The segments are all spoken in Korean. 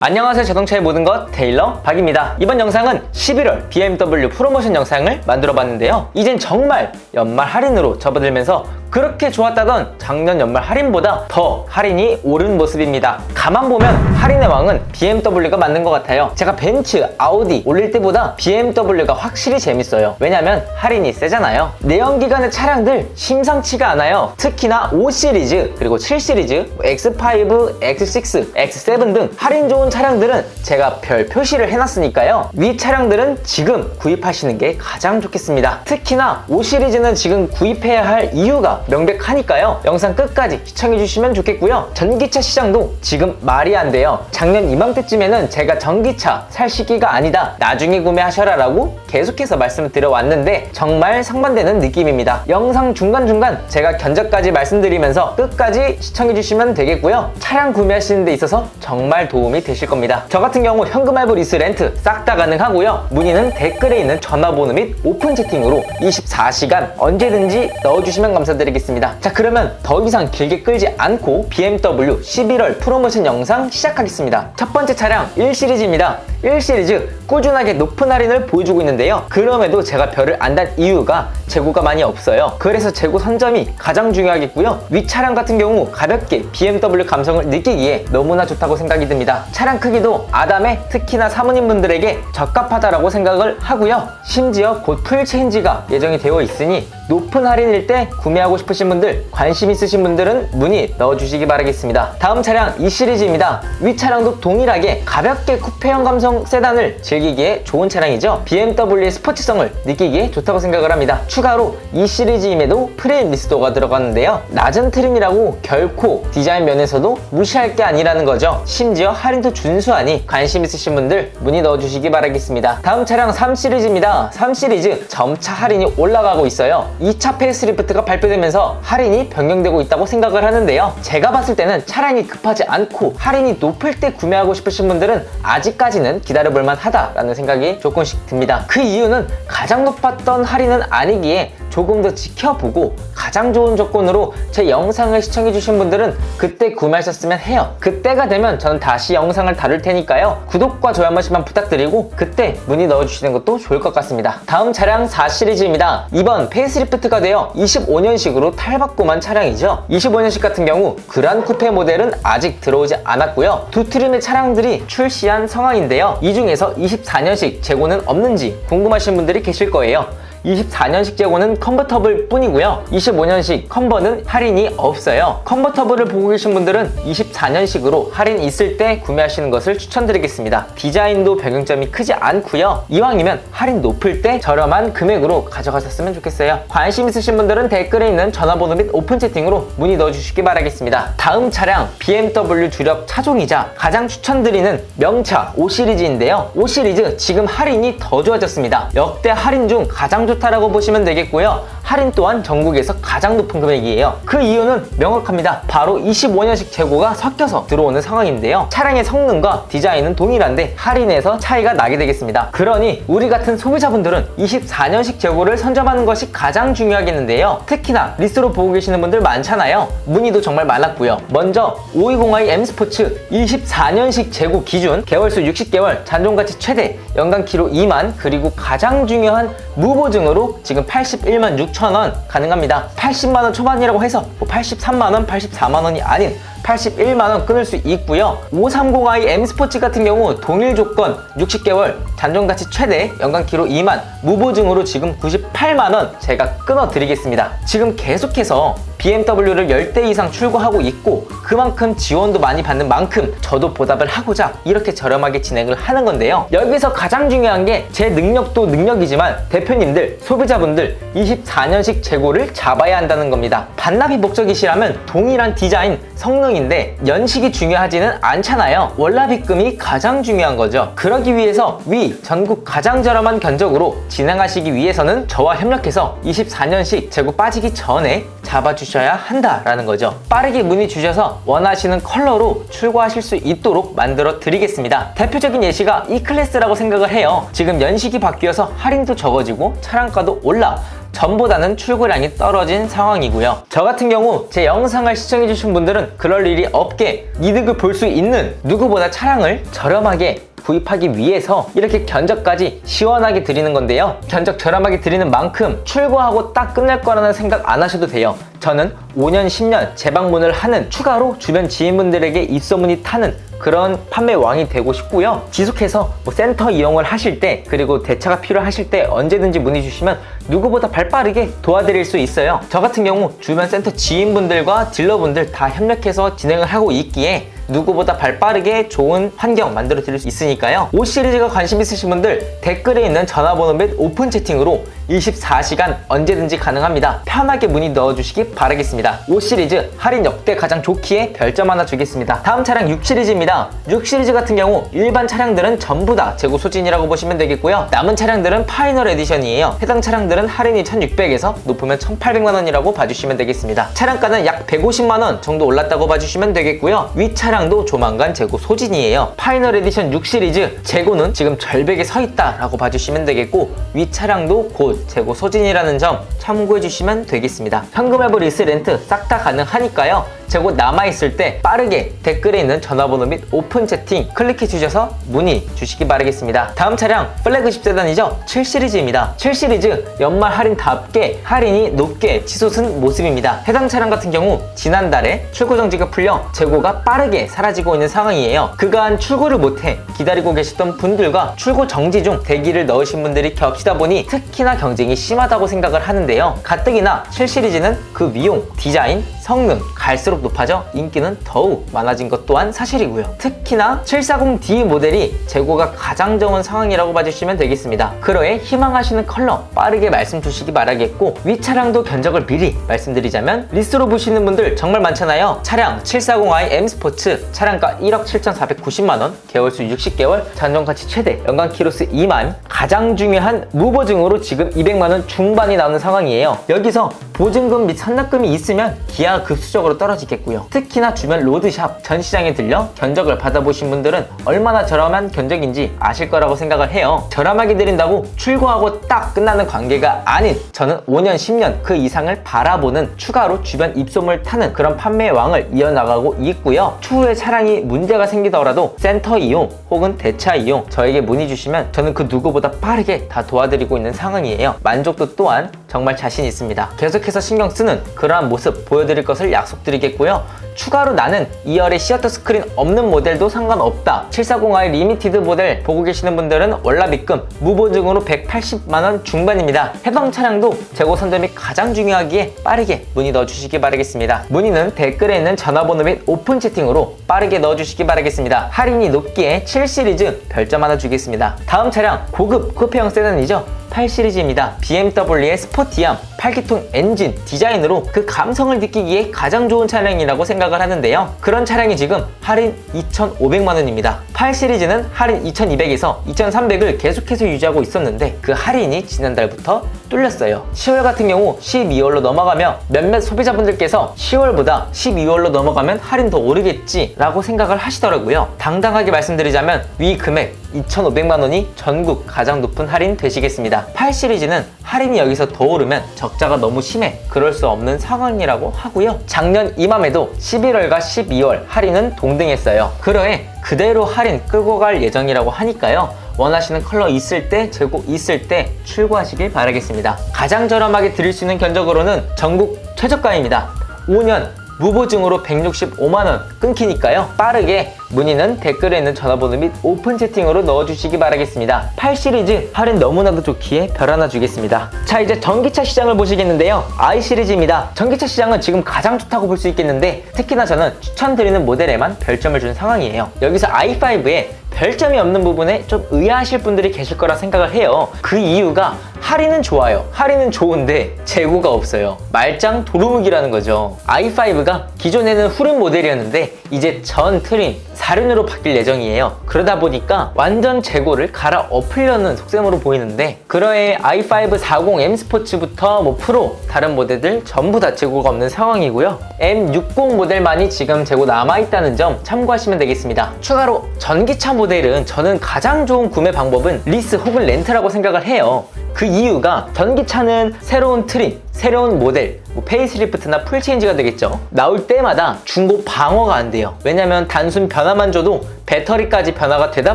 안녕하세요. 자동차의 모든 것 테일러 박입니다. 이번 영상은 11월 BMW 프로모션 영상을 만들어 봤는데요. 이젠 정말 연말 할인으로 접어들면서 그렇게 좋았다던 작년 연말 할인보다 더 할인이 오른 모습입니다. 가만 보면 할인의 왕은 BMW가 맞는 것 같아요. 제가 벤츠, 아우디 올릴 때보다 BMW가 확실히 재밌어요. 왜냐면 할인이 세잖아요. 내연기관의 차량들 심상치가 않아요. 특히나 5 시리즈 그리고 7 시리즈, X5, X6, X7 등 할인 좋은 차량들은 제가 별 표시를 해놨으니까요. 위 차량들은 지금 구입하시는 게 가장 좋겠습니다. 특히나 5 시리즈는 지금 구입해야 할 이유가 명백하니까요. 영상 끝까지 시청해주시면 좋겠고요. 전기차 시장도 지금 말이 안 돼요. 작년 이맘때쯤에는 제가 전기차 살 시기가 아니다, 나중에 구매하셔라 라고 계속해서 말씀을 드려왔는데 정말 상반되는 느낌입니다. 영상 중간중간 제가 견적까지 말씀드리면서 끝까지 시청해주시면 되겠고요. 차량 구매하시는 데 있어서 정말 도움이 되실 겁니다. 저 같은 경우 현금 할부 리스 렌트 싹 다 가능하고요. 문의는 댓글에 있는 전화번호 및 오픈 채팅으로 24시간 언제든지 넣어주시면 감사드리겠습니다. 자, 그러면 더 이상 길게 끌지 않고 BMW 11월 프로모션 영상 시작하겠습니다. 첫 번째 차량 1 시리즈입니다. 1 시리즈 꾸준하게 높은 할인을 보여주고 있는데요. 그럼에도 제가 별을 안 단 이유가 재고가 많이 없어요. 그래서 재고 선점이 가장 중요하겠고요. 위 차량 같은 경우 가볍게 BMW 감성을 느끼기에 너무나 좋다고 생각이 듭니다. 차량 크기도 아담해 특히나 사모님분들에게 적합하다라고 생각을 하고요. 심지어 곧 풀체인지가 예정이 되어 있으니 높은 할인일 때 구매하고 싶으신 분들, 관심 있으신 분들은 문의 넣어주시기 바라겠습니다. 다음 차량 2 시리즈입니다. 위 차량도 동일하게 가볍게 쿠페형 감성 세단을 즐기기에 좋은 차량이죠. BMW의 스포츠성을 느끼기에 좋다고 생각을 합니다. 추가로 2 시리즈임에도 프레임 미스도가 들어갔는데요. 낮은 트림이라고 결코 디자인 면에서도 무시할 게 아니라는 거죠. 심지어 할인도 준수하니 관심 있으신 분들 문의 넣어주시기 바라겠습니다. 다음 차량 3 시리즈입니다. 3 시리즈 점차 할인이 올라가고 있어요. 2차 페이스리프트가 발표되면서 할인이 변경되고 있다고 생각을 하는데요. 제가 봤을 때는 차량이 급하지 않고 할인이 높을 때 구매하고 싶으신 분들은 아직까지는 기다려볼만 하다라는 생각이 조금씩 듭니다. 그 이유는 가장 높았던 할인은 아니기에 조금 더 지켜보고 가장 좋은 조건으로 제 영상을 시청해주신 분들은 그때 구매하셨으면 해요. 그때가 되면 저는 다시 영상을 다룰 테니까요. 구독과 좋아요 한 번씩만 부탁드리고 그때 문의 넣어주시는 것도 좋을 것 같습니다. 다음 차량 4 시리즈입니다. 이번 페이스리프트가 되어 25년식으로 탈바꿈한 차량이죠. 25년식 같은 경우 그란 쿠페 모델은 아직 들어오지 않았고요. 두 트림의 차량들이 출시한 상황인데요. 이 중에서 24년식 재고는 없는지 궁금하신 분들이 계실 거예요. 24년식 재고는 컨버터블 뿐이고요. 25년식 컨버는 할인이 없어요. 컨버터블을 보고 계신 분들은 24년식으로 할인 있을 때 구매하시는 것을 추천드리겠습니다. 디자인도 변경점이 크지 않고요. 이왕이면 할인 높을 때 저렴한 금액으로 가져가셨으면 좋겠어요. 관심 있으신 분들은 댓글에 있는 전화번호 및 오픈 채팅으로 문의 넣어주시기 바라겠습니다. 다음 차량 BMW 주력 차종이자 가장 추천드리는 명차 5 시리즈인데요. 5 시리즈 지금 할인이 더 좋아졌습니다. 역대 할인 중 가장 좋다라고 보시면 되겠고요. 할인 또한 전국에서 가장 높은 금액이에요. 그 이유는 명확합니다. 바로 25년식 재고가 섞여서 들어오는 상황인데요. 차량의 성능과 디자인은 동일한데 할인에서 차이가 나게 되겠습니다. 그러니 우리 같은 소비자분들은 24년식 재고를 선점하는 것이 가장 중요하겠는데요. 특히나 리스로 보고 계시는 분들 많잖아요. 문의도 정말 많았고요. 먼저 520i M 스포츠 24년식 재고 기준 개월수 60개월, 잔존가치 최대, 연간 키로 2만, 그리고 가장 중요한 무보증으로 지금 81만 6천원 가능합니다. 80만원 초반이라고 해서 83만원, 84만원이 아닌 81만원 끊을 수 있고요. 530i M 스포츠 같은 경우 동일 조건 60개월, 잔존가치 최대, 연간 키로 2만, 무보증으로 지금 98만원 제가 끊어 드리겠습니다. 지금 계속해서 BMW를 10대 이상 출고하고 있고 그만큼 지원도 많이 받는 만큼 저도 보답을 하고자 이렇게 저렴하게 진행을 하는 건데요. 여기서 가장 중요한 게 제 능력도 능력이지만 대표님들, 소비자분들 24년식 재고를 잡아야 한다는 겁니다. 반납이 목적이시라면 동일한 디자인, 성능인데 연식이 중요하지는 않잖아요. 월납입금이 가장 중요한 거죠. 그러기 위해서 위 전국 가장 저렴한 견적으로 진행하시기 위해서는 저와 협력해서 24년식 재고 빠지기 전에 잡아주셔야 한다라는 거죠. 빠르게 문의 주셔서 원하시는 컬러로 출고하실 수 있도록 만들어 드리겠습니다. 대표적인 예시가 E클래스라고 생각을 해요. 지금 연식이 바뀌어서 할인도 적어지고 차량가도 올라 전보다는 출고량이 떨어진 상황이고요. 저 같은 경우 제 영상을 시청해주신 분들은 그럴 일이 없게 이득을 볼 수 있는 누구보다 차량을 저렴하게 구입하기 위해서 이렇게 견적까지 시원하게 드리는 건데요. 견적 저렴하게 드리는 만큼 출고하고 딱 끝날 거라는 생각 안 하셔도 돼요. 저는 5년, 10년 재방문을 하는, 추가로 주변 지인분들에게 입소문이 타는 그런 판매 왕이 되고 싶고요. 지속해서 센터 이용을 하실 때, 그리고 대차가 필요하실 때 언제든지 문의 주시면 누구보다 발빠르게 도와드릴 수 있어요. 저 같은 경우 주변 센터 지인분들과 딜러분들 다 협력해서 진행을 하고 있기에 누구보다 발빠르게 좋은 환경 만들어 드릴 수 있으니까요. 5 시리즈가 관심 있으신 분들 댓글에 있는 전화번호 및 오픈 채팅으로 24시간 언제든지 가능합니다. 편하게 문의 넣어주시기 바라겠습니다. 5 시리즈 할인 역대 가장 좋기에 별점 하나 주겠습니다. 다음 차량 6 시리즈입니다. 6 시리즈 같은 경우 일반 차량들은 전부 다 재고 소진이라고 보시면 되겠고요. 남은 차량들은 파이널 에디션이에요. 해당 차량들은 할인이 1600에서 높으면 1800만원이라고 봐주시면 되겠습니다. 차량가는 약 150만원 정도 올랐다고 봐주시면 되겠고요. 위 차량도 조만간 재고 소진이에요. 파이널 에디션 6 시리즈 재고는 지금 절벽에 서 있다라고 봐주시면 되겠고, 위 차량도 곧 재고 소진이라는 점 참고해 주시면 되겠습니다. 현금 할부 리스 렌트 싹 다 가능하니까요. 재고 남아있을 때 빠르게 댓글에 있는 전화번호 및 오픈 채팅 클릭해 주셔서 문의 주시기 바라겠습니다. 다음 차량 플래그십 세단이죠. 7 시리즈입니다. 7 시리즈 연말 할인답게 할인이 높게 치솟은 모습입니다. 해당 차량 같은 경우 지난달에 출고 정지가 풀려 재고가 빠르게 사라지고 있는 상황이에요. 그간 출고를 못해 기다리고 계셨던 분들과 출고 정지 중 대기를 넣으신 분들이 겹치다 보니 특히나 경쟁이 심하다고 생각을 하는데요. 가뜩이나 7 시리즈는 그 위용, 디자인, 성능 갈수록 높아져 인기는 더욱 많아진 것 또한 사실이고요. 특히나 740D 모델이 재고가 가장 적은 상황이라고 봐주시면 되겠습니다. 그러해 희망하시는 컬러 빠르게 말씀 주시기 바라겠고, 위 차량도 견적을 미리 말씀드리자면 리스로 보시는 분들 정말 많잖아요. 차량 740i M 스포츠 차량가 1억 7,490만원, 개월수 60개월, 잔존가치 최대, 연간 키로수 2만, 가장 중요한 무보증으로 지금 200만원 중반이 나오는 상황이에요. 여기서 보증금 및 선납금이 있으면 기아가 급수적으로 떨어지겠고요. 특히나 주변 로드샵 전시장에 들려 견적을 받아보신 분들은 얼마나 저렴한 견적인지 아실 거라고 생각을 해요. 저렴하게 드린다고 출고하고 딱 끝나는 관계가 아닌, 저는 5년, 10년 그 이상을 바라보는, 추가로 주변 입소문을 타는 그런 판매의 왕을 이어나가고 있고요. 추후에 차량이 문제가 생기더라도 센터 이용 혹은 대차 이용 저에게 문의 주시면 저는 그 누구보다 빠르게 다 도와드리고 있는 상황이에요. 만족도 또한 정말 자신 있습니다. 계속해서 신경 쓰는 그러한 모습 보여드릴 것을 약속드리겠고요. 추가로 나는 2열에 시어터 스크린 없는 모델도 상관없다, 740i 리미티드 모델 보고 계시는 분들은 월납입금 무보증으로 180만원 중반입니다. 해당 차량도 재고 선점 및 가장 중요하기에 빠르게 문의 넣어주시기 바라겠습니다. 문의는 댓글에 있는 전화번호 및 오픈 채팅으로 빠르게 넣어주시기 바라겠습니다. 할인이 높기에 7 시리즈 별점 하나 주겠습니다. 다음 차량 고급 쿠페형 세단이죠. 8 시리즈입니다. BMW의 스포티함 8기통 엔진 디자인으로 그 감성을 느끼기에 가장 좋은 차량이라고 생각을 하는데요. 그런 차량이 지금 할인 2,500만원입니다. 8 시리즈는 할인 2,200에서 2,300을 계속해서 유지하고 있었는데 그 할인이 지난달부터 뚫렸어요. 10월 같은 경우 12월로 넘어가며 몇몇 소비자분들께서 10월보다 12월로 넘어가면 할인 더 오르겠지 라고 생각을 하시더라고요. 당당하게 말씀드리자면 위 금액 2,500만원이 전국 가장 높은 할인 되시겠습니다. 8 시리즈는 할인이 여기서 더 오르면 적자가 너무 심해 그럴 수 없는 상황이라고 하고요. 작년 이맘에도 11월과 12월 할인은 동등했어요. 그러해 그대로 할인 끌고 갈 예정이라고 하니까요. 원하시는 컬러 있을 때, 재고 있을 때 출고하시길 바라겠습니다. 가장 저렴하게 드릴 수 있는 견적으로는 전국 최저가입니다. 5년 무보증으로 165만원 끊기니까요. 빠르게 문의는 댓글에 있는 전화번호 및 오픈 채팅으로 넣어주시기 바라겠습니다. 8 시리즈 할인 너무나도 좋기에 별 하나 주겠습니다. 자, 이제 전기차 시장을 보시겠는데요. i 시리즈입니다. 전기차 시장은 지금 가장 좋다고 볼 수 있겠는데 특히나 저는 추천드리는 모델에만 별점을 준 상황이에요. 여기서 i5에 별점이 없는 부분에 좀 의아하실 분들이 계실 거라 생각을 해요. 그 이유가 할인은 좋아요. 할인은 좋은데 재고가 없어요. 말짱 도루묵이라는 거죠. i5가 기존에는 후륜 모델이었는데 이제 전 트림 4륜으로 바뀔 예정이에요. 그러다 보니까 완전 재고를 갈아엎으려는 속셈으로 보이는데 그러해 i5 40M 스포츠부터 프로 다른 모델들 전부 다 재고가 없는 상황이고요. M60 모델만이 지금 재고 남아있다는 점 참고하시면 되겠습니다. 추가로 전기차 모델은 저는 가장 좋은 구매 방법은 리스 혹은 렌트라고 생각을 해요. 그 이유가 전기차는 새로운 트림, 새로운 모델, 페이스리프트나 풀체인지가 되겠죠. 나올 때마다 중고 방어가 안 돼요. 왜냐면 단순 변화만 줘도 배터리까지 변화가 되다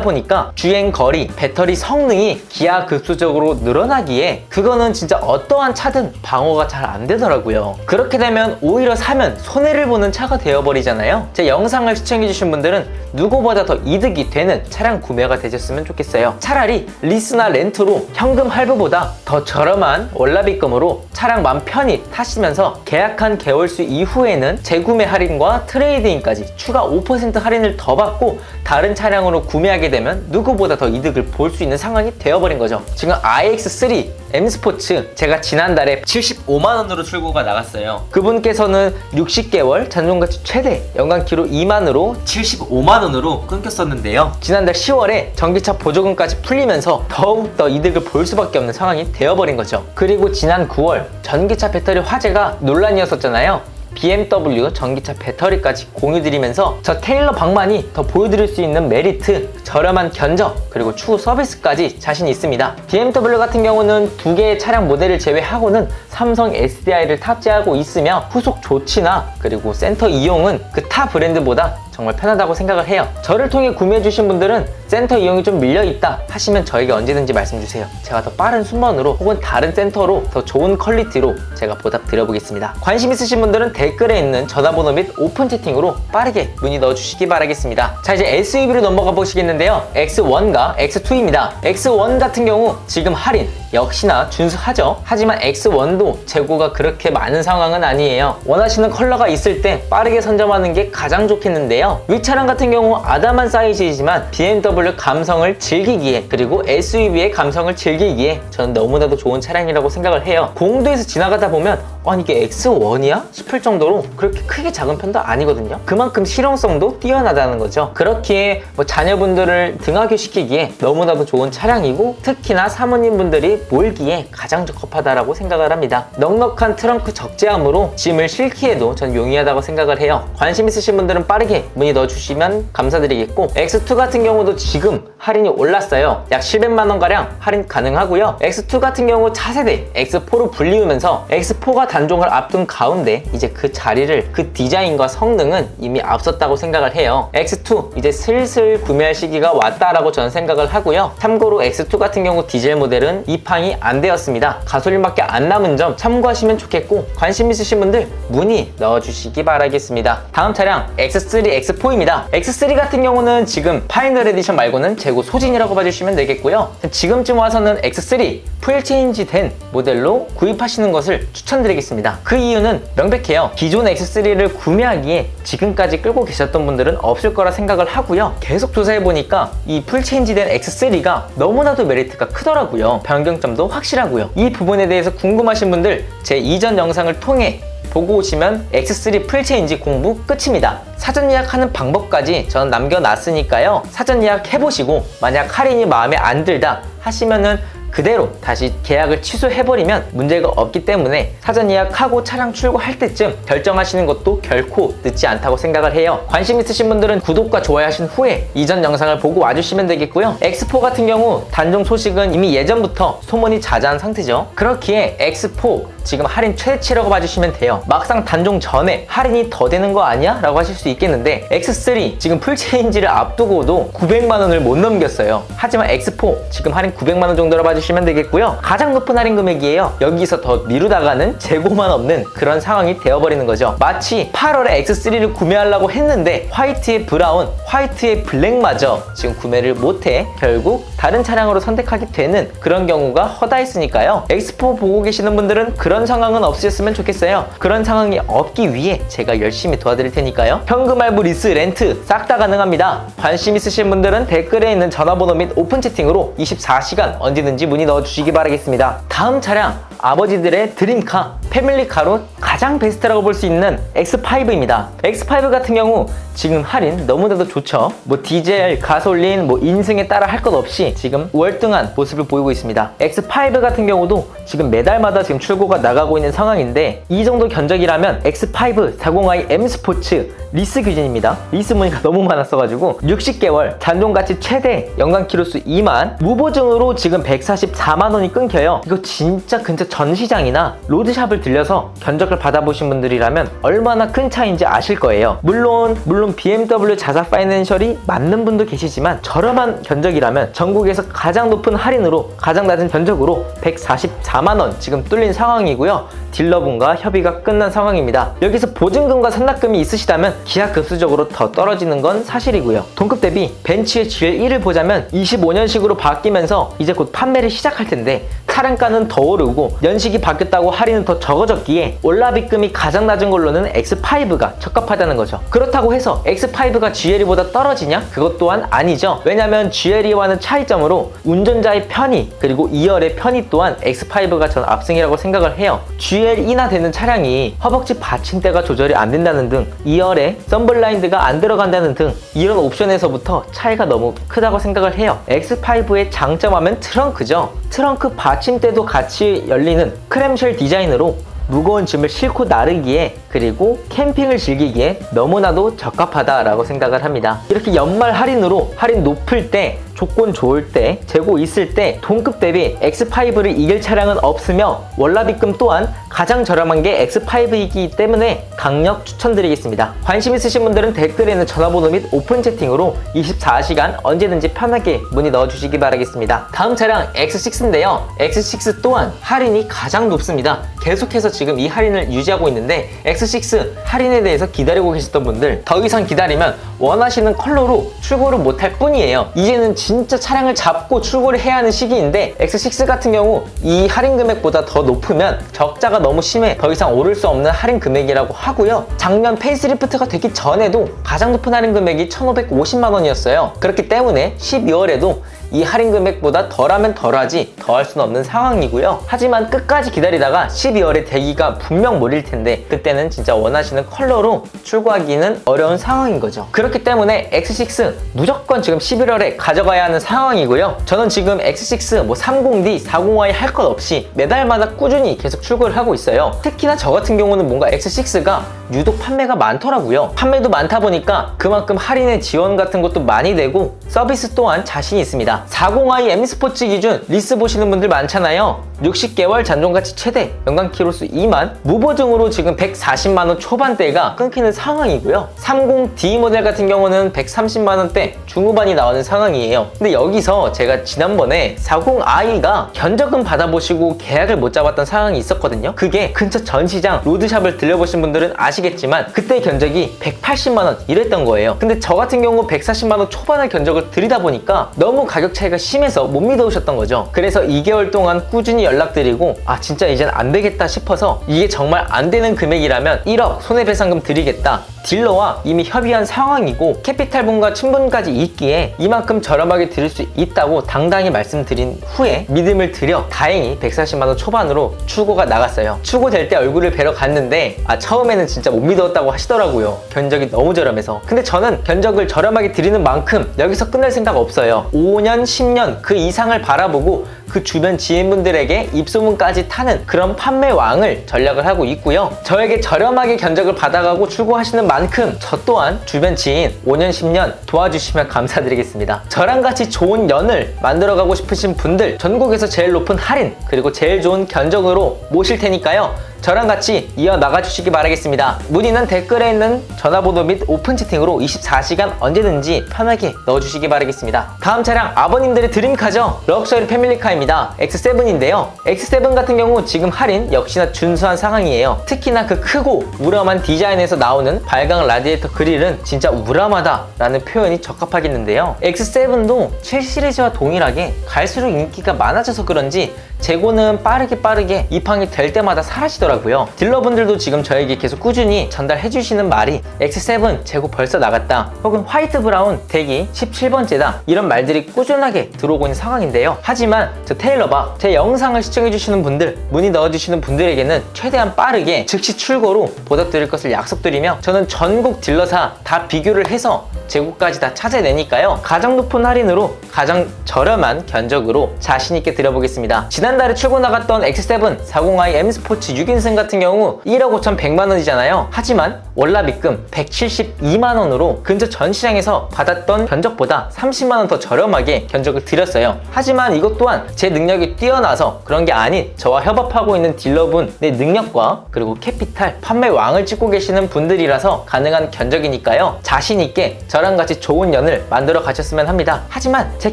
보니까 주행 거리, 배터리 성능이 기하급수적으로 늘어나기에 그거는 진짜 어떠한 차든 방어가 잘 안 되더라고요. 그렇게 되면 오히려 사면 손해를 보는 차가 되어버리잖아요. 제 영상을 시청해주신 분들은 누구보다 더 이득이 되는 차량 구매가 되셨으면 좋겠어요. 차라리 리스나 렌트로 현금 할부보다 더 저렴한 월납입금으로 차량 맘 편히 타시면서 계약한 개월수 이후에는 재구매 할인과 트레이드인까지 추가 5% 할인을 더 받고 다른 차량으로 구매하게 되면 누구보다 더 이득을 볼 수 있는 상황이 되어버린 거죠. 지금 iX3 M스포츠 제가 지난달에 75만원으로 출고가 나갔어요. 그분께서는 60개월 잔존가치 최대 연간키로 2만으로 75만원으로 끊겼었는데요. 지난달 10월에 전기차 보조금까지 풀리면서 더욱더 이득을 볼 수밖에 없는 상황이 되어버린 거죠. 그리고 지난 9월 전기차 배터리 화재가 논란이었었잖아요. BMW 전기차 배터리까지 공유드리면서 저 테일러 박만이 더 보여드릴 수 있는 메리트, 저렴한 견적, 그리고 추후 서비스까지 자신 있습니다. BMW 같은 경우는 2개의 차량 모델을 제외하고는 삼성 SDI를 탑재하고 있으며 후속 조치나 그리고 센터 이용은 그 타 브랜드보다 정말 편하다고 생각을 해요. 저를 통해 구매해주신 분들은 센터 이용이 좀 밀려있다 하시면 저에게 언제든지 말씀주세요. 제가 더 빠른 순번으로 혹은 다른 센터로 더 좋은 퀄리티로 제가 보답 드려보겠습니다. 관심 있으신 분들은 댓글에 있는 전화번호 및 오픈 채팅으로 빠르게 문의 넣어주시기 바라겠습니다. 자, 이제 SUV로 넘어가 보시겠는데요. X1과 X2입니다. X1 같은 경우 지금 할인 역시나 준수하죠. 하지만 X1도 재고가 그렇게 많은 상황은 아니에요. 원하시는 컬러가 있을 때 빠르게 선점하는 게 가장 좋겠는데요. 윗차량 같은 경우 아담한 사이즈이지만 BMW 감성을 즐기기에 그리고 SUV의 감성을 즐기기에 저는 너무나도 좋은 차량이라고 생각을 해요. 공도에서 지나가다 보면 아니 이게 X1이야? 싶을 정도로 그렇게 크게 작은 편도 아니거든요. 그만큼 실용성도 뛰어나다는 거죠. 그렇기에 자녀분들을 등하교시키기에 너무나도 좋은 차량이고 특히나 사모님분들이 몰기에 가장 적합하다라고 생각을 합니다. 넉넉한 트렁크 적재함으로 짐을 싣기에도 전 용이하다고 생각을 해요. 관심 있으신 분들은 빠르게 문의 넣어주시면 감사드리겠고 X2 같은 경우도 지금 할인이 올랐어요. 약 700만원가량 할인 가능하고요. X2 같은 경우 차세대 X4로 불리우면서 X4가 단종을 앞둔 가운데 이제 그 자리를 그 디자인과 성능은 이미 앞섰다고 생각을 해요. X2 이제 슬슬 구매할 시기가 왔다라고 저는 생각을 하고요. 참고로 X2 같은 경우 디젤 모델은 입항이 안 되었습니다. 가솔린밖에 안 남은 점 참고하시면 좋겠고 관심 있으신 분들 문의 넣어주시기 바라겠습니다. 다음 차량 X3, X4입니다. X3 같은 경우는 지금 파이널 에디션 말고는 재고 소진이라고 봐주시면 되겠고요. 지금쯤 와서는 X3 풀체인지 된 모델로 구입하시는 것을 추천드리겠습니다. 그 이유는 명백해요. 기존 X3를 구매하기에 지금까지 끌고 계셨던 분들은 없을 거라 생각을 하고요. 계속 조사해보니까 이 풀체인지 된 X3가 너무나도 메리트가 크더라고요. 변경점도 확실하고요. 이 부분에 대해서 궁금하신 분들 제 이전 영상을 통해 보고 오시면 X3 풀체인지 공부 끝입니다. 사전 예약하는 방법까지 저는 남겨놨으니까요. 사전 예약 해보시고 만약 할인이 마음에 안 들다 하시면은 그대로 다시 계약을 취소해버리면 문제가 없기 때문에 사전 예약하고 차량 출고할 때쯤 결정하시는 것도 결코 늦지 않다고 생각을 해요. 관심 있으신 분들은 구독과 좋아요 하신 후에 이전 영상을 보고 와주시면 되겠고요. X4 같은 경우 단종 소식은 이미 예전부터 소문이 자자한 상태죠. 그렇기에 X4 지금 할인 최대치라고 봐주시면 돼요. 막상 단종 전에 할인이 더 되는 거 아니야? 라고 하실 수 있겠는데 X3 지금 풀체인지를 앞두고도 900만원을 못 넘겼어요. 하지만 X4 지금 할인 900만원 정도로 봐주시면 되겠고요. 가장 높은 할인 금액이에요. 여기서 더 미루다가는 재고만 없는 그런 상황이 되어버리는 거죠. 마치 8월에 X3를 구매하려고 했는데 화이트에 브라운, 화이트에 블랙마저 지금 구매를 못해 결국 다른 차량으로 선택하게 되는 그런 경우가 허다했으니까요. X4 보고 계시는 분들은 그런 상황은 없으셨으면 좋겠어요. 그런 상황이 없기 위해 제가 열심히 도와드릴 테니까요. 현금 할부, 리스, 렌트 싹 다 가능합니다. 관심 있으신 분들은 댓글에 있는 전화번호 및 오픈 채팅으로 24시간 언제든지 문의 넣어주시기 바라겠습니다. 다음 차량 아버지들의 드림카, 패밀리카로 가장 베스트라고 볼 수 있는 X5입니다. X5 같은 경우 지금 할인 너무나도 좋죠. 디젤, 가솔린, 인승에 따라 할 것 없이 지금 월등한 모습을 보이고 있습니다. X5 같은 경우도 지금 매달마다 지금 출고가 나가고 있는 상황인데 이 정도 견적이라면 X5 40i M 스포츠 리스 규진입니다. 리스 무늬가 너무 많았어가지고 60개월, 잔존가치 최대, 연간 키로수 2만, 무보증으로 지금 144만원이 끊겨요. 이거 진짜 근처 전시장이나 로드샵을 들려서 견적을 받아보신 분들이라면 얼마나 큰 차이인지 아실 거예요. 물론 BMW 자사 파이낸셜이 맞는 분도 계시지만 저렴한 견적이라면 전국에서 가장 높은 할인으로 가장 낮은 견적으로 144만원 지금 뚫린 상황이고요. 딜러분과 협의가 끝난 상황입니다. 여기서 보증금과 선납금이 있으시다면 기하급수적으로 더 떨어지는 건 사실이고요. 동급 대비 벤츠의 GL1을 보자면 25년식으로 바뀌면서 이제 곧 판매를 시작할 텐데 차량가는 더 오르고 연식이 바뀌었다고 할인은 더 적어졌기에 올라비금이 가장 낮은 걸로는 X5가 적합하다는 거죠. 그렇다고 해서 X5가 GL2보다 떨어지냐? 그것 또한 아니죠. 왜냐면 GL2와는 차이점으로 운전자의 편의 그리고 2열의 편의 또한 X5가 전 압승이라고 생각을 해요. GL2나 되는 차량이 허벅지 받침대가 조절이 안 된다는 등 2열에 썬블라인드가 안 들어간다는 등 이런 옵션에서부터 차이가 너무 크다고 생각을 해요. X5의 장점하면 트렁크죠. 트렁크 받침대도 같이 열리는 크램쉘 디자인으로 무거운 짐을 싣고 나르기에 그리고 캠핑을 즐기기에 너무나도 적합하다라고 생각을 합니다. 이렇게 연말 할인으로 할인 높을 때 조건 좋을 때, 재고 있을 때 동급 대비 X5를 이길 차량은 없으며 월납입금 또한 가장 저렴한 게 X5이기 때문에 강력 추천드리겠습니다. 관심 있으신 분들은 댓글에 있는 전화번호 및 오픈 채팅으로 24시간 언제든지 편하게 문의 넣어주시기 바라겠습니다. 다음 차량 X6인데요. X6 또한 할인이 가장 높습니다. 계속해서 지금 이 할인을 유지하고 있는데 X6 할인에 대해서 기다리고 계셨던 분들 더 이상 기다리면 원하시는 컬러로 출고를 못할 뿐이에요. 이제는 진짜 차량을 잡고 출고를 해야 하는 시기인데 X6 같은 경우 이 할인 금액보다 더 높으면 적자가 너무 심해 더 이상 오를 수 없는 할인 금액이라고 하고요. 작년 페이스리프트가 되기 전에도 가장 높은 할인 금액이 1,550만원이었어요. 그렇기 때문에 12월에도 이 할인 금액보다 덜하면 덜하지 더할 수는 없는 상황이고요. 하지만 끝까지 기다리다가 12월에 대기가 분명 몰릴 텐데 그때는 진짜 원하시는 컬러로 출고하기는 어려운 상황인 거죠. 그렇기 때문에 X6 무조건 지금 11월에 가져가야 하는 상황이고요. 저는 지금 X6 30D, 40i 할 것 없이 매달마다 꾸준히 계속 출고를 하고 있어요. 특히나 저 같은 경우는 뭔가 X6가 유독 판매가 많더라고요. 판매도 많다 보니까 그만큼 할인의 지원 같은 것도 많이 되고 서비스 또한 자신이 있습니다. 40i M 스포츠 기준 리스 보시는 분들 많잖아요. 60개월 잔존가치 최대, 연간 키로수 2만, 무보증으로 지금 140만원 초반대가 끊기는 상황이고요. 30D 모델 같은 경우는 130만원대 중후반이 나오는 상황이에요. 근데 여기서 제가 지난번에 40i가 견적금 받아보시고 계약을 못 잡았던 상황이 있었거든요. 그게 근처 전시장, 로드샵을 들려보신 분들은 아시겠지만 그때 견적이 180만원 이랬던 거예요. 근데 저 같은 경우 140만원 초반의 견적을 드리다 보니까 너무 가격 차이가 심해서 못 믿어오셨던 거죠. 그래서 2개월 동안 꾸준히 연락드리고 진짜 이젠 안 되겠다 싶어서 이게 정말 안 되는 금액이라면 1억 손해배상금 드리겠다. 딜러와 이미 협의한 상황이고 캐피탈분과 친분까지 있기에 이만큼 저렴하게 드릴 수 있다고 당당히 말씀드린 후에 믿음을 들여 다행히 140만원 초반으로 출고가 나갔어요. 출고될 때 얼굴을 뵈러 갔는데 처음에는 진짜 못 믿었다고 하시더라고요. 견적이 너무 저렴해서. 근데 저는 견적을 저렴하게 드리는 만큼 여기서 끝낼 생각 없어요. 5년, 10년 그 이상을 바라보고 그 주변 지인분들에게 입소문까지 타는 그런 판매왕을 전략을 하고 있고요. 저에게 저렴하게 견적을 받아가고 출고하시는 만큼 저 또한 주변 지인 5년, 10년 도와주시면 감사드리겠습니다. 저랑 같이 좋은 연을 만들어가고 싶으신 분들 전국에서 제일 높은 할인 그리고 제일 좋은 견적으로 모실 테니까요. 저랑 같이 이어나가 주시기 바라겠습니다. 문의는 댓글에 있는 전화번호 및 오픈 채팅으로 24시간 언제든지 편하게 넣어주시기 바라겠습니다. 다음 차량 아버님들의 드림카죠. 럭셔리 패밀리카입니다. X7인데요. X7 같은 경우 지금 할인 역시나 준수한 상황이에요. 특히나 그 크고 우람한 디자인에서 나오는 발광 라디에이터 그릴은 진짜 우람하다 라는 표현이 적합하겠는데요. X7도 7 시리즈와 동일하게 갈수록 인기가 많아져서 그런지 재고는 빠르게 입항이 될 때마다 사라지더라고요. 딜러분들도 지금 저에게 계속 꾸준히 전달해 주시는 말이 X7 재고 벌써 나갔다, 혹은 화이트 브라운 대기 17번째다, 이런 말들이 꾸준하게 들어오고 있는 상황인데요. 하지만 저 테일러박 제 영상을 시청해 주시는 분들, 문의 넣어 주시는 분들에게는 최대한 빠르게 즉시 출고로 보답드릴 것을 약속드리며 저는 전국 딜러사 다 비교를 해서 재고까지 다 찾아내니까요. 가장 높은 할인으로 가장 저렴한 견적으로 자신있게 드려보겠습니다. 지난달에 출고 나갔던 X7 40i M 스포츠 6인승 탑승 같은 경우 1억 5,100만 원이잖아요. 하지만 월납입금 172만 원으로 근처 전시장에서 받았던 견적보다 30만 원 더 저렴하게 견적을 드렸어요. 하지만 이것 또한 제 능력이 뛰어나서 그런 게 아닌 저와 협업하고 있는 딜러분의 능력과 그리고 캐피탈, 판매 왕을 찍고 계시는 분들이라서 가능한 견적이니까요. 자신 있게 저랑 같이 좋은 연을 만들어 가셨으면 합니다. 하지만 제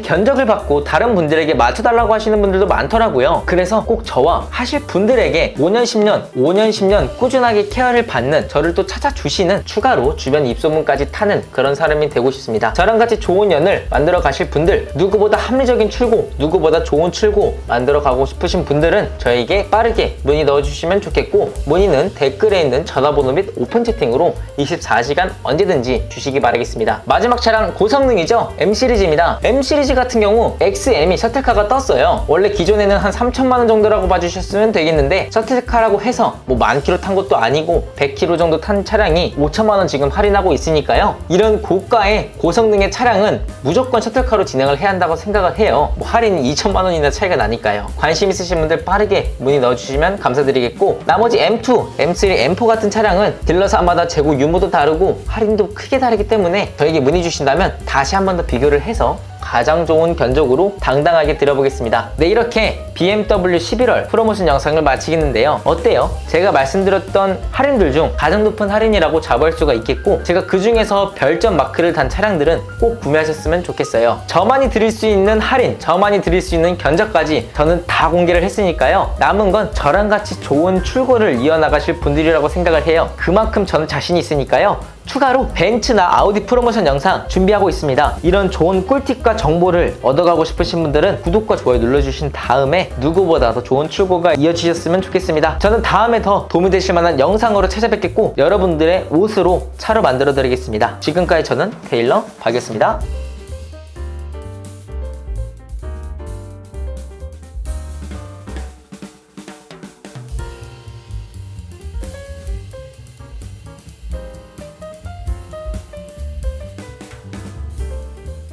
견적을 받고 다른 분들에게 맞춰달라고 하시는 분들도 많더라고요. 그래서 꼭 저와 하실 분들에게 5년 10년 꾸준하게 케어를 받는 저를 또 찾아주시는, 추가로 주변 입소문까지 타는 그런 사람이 되고 싶습니다. 저랑 같이 좋은 연을 만들어 가실 분들, 누구보다 합리적인 출고, 누구보다 좋은 출고 만들어 가고 싶으신 분들은 저에게 빠르게 문의 넣어주시면 좋겠고, 문의는 댓글에 있는 전화번호 및 오픈 채팅으로 24시간 언제든지 주시기 바라겠습니다. 마지막 차량 고성능이죠. M시리즈입니다. M시리즈 같은 경우 XM이 셔틀카가 떴어요. 원래 기존에는 한 3천만 원 정도라고 봐주셨으면 되겠는데, 셔틀카라고 해서 뭐 10,000km 탄 것도 아니고 100km 정도 탄 차량이 5천만 원 지금 할인하고 있으니까요. 이런 고가의 고성능의 차량은 무조건 셔틀카로 진행을 해야 한다고 생각을 해요. 뭐 할인 2천만 원이나 차이가 나니까요. 관심 있으신 분들 빠르게 문의 넣어주시면 감사드리겠고, 나머지 M2, M3, M4 같은 차량은 딜러사마다 재고 유무도 다르고 할인도 크게 다르기 때문에 저에게 문의 주신다면 다시 한 번 더 비교를 해서 가장 좋은 견적으로 당당하게 드려보겠습니다. 네, 이렇게 BMW 11월 프로모션 영상을 마치겠는데요. 어때요? 제가 말씀드렸던 할인들 중 가장 높은 할인이라고 자부할 수가 있겠고, 제가 그 중에서 별점 마크를 단 차량들은 꼭 구매하셨으면 좋겠어요. 저만이 드릴 수 있는 할인, 저만이 드릴 수 있는 견적까지 저는 다 공개를 했으니까요. 남은 건 저랑 같이 좋은 출고를 이어나가실 분들이라고 생각을 해요. 그만큼 저는 자신이 있으니까요. 추가로 벤츠나 아우디 프로모션 영상 준비하고 있습니다. 이런 좋은 꿀팁과 정보를 얻어가고 싶으신 분들은 구독과 좋아요 눌러주신 다음에 누구보다 더 좋은 출고가 이어지셨으면 좋겠습니다. 저는 다음에 더 도움이 되실 만한 영상으로 찾아뵙겠고, 여러분들의 옷으로 차로 만들어 드리겠습니다. 지금까지 저는 테일러 박이었습니다.